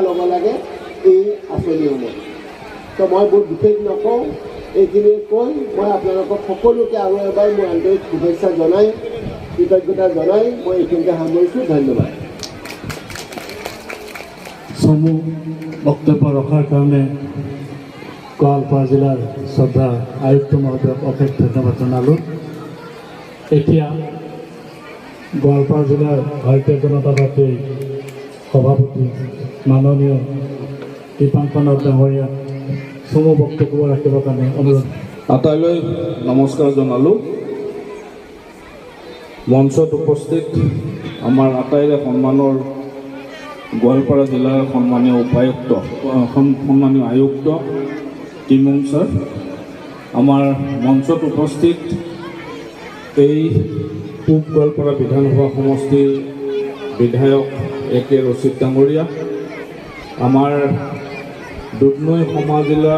ল'ব লাগে এই আঁচনিসমূহ। তো মই বহুত বিশেষ নকওঁ, এইখিনি কৈ মই আপোনালোকক সকলোকে আৰু এবাৰ মই আন্তৰিক শুভেচ্ছা জনাই কৃতজ্ঞতা জনাই মই এইখিনিতে সামৰিছোঁ। ধন্যবাদ। চমু বক্তব্য ৰখাৰ কাৰণে গোৱালপাৰা জিলাৰ শ্ৰদ্ধা আয়ুক্ত মহোদয়ক অশেষ ধন্যবাদ জনালোঁ। এতিয়া গোৱালপাৰা জিলাৰ ভাৰতীয় জনতা পাৰ্টীৰ সভাপতি মাননীয় দীপাংকৰ ডাঙৰীয়া চমু বক্তব্য ৰাখিবৰ কাৰণে অনুৰোধ। আটাইলৈ নমস্কাৰ জনালোঁ। মঞ্চত উপস্থিত আমাৰ আটাইৰে সন্মানৰ গোৱালপাৰা জিলাৰ সন্মানীয় উপায়ুক্ত সন্মানীয় আয়ুক্ত টিমুং ছাৰ, আমাৰ মঞ্চত উপস্থিত এই পূব গোৱালপাৰা বিধানসভা সমষ্টিৰ বিধায়ক একে ৰচিদ ডাঙৰীয়া, আমাৰ দুধনৈ সমাজ জিলা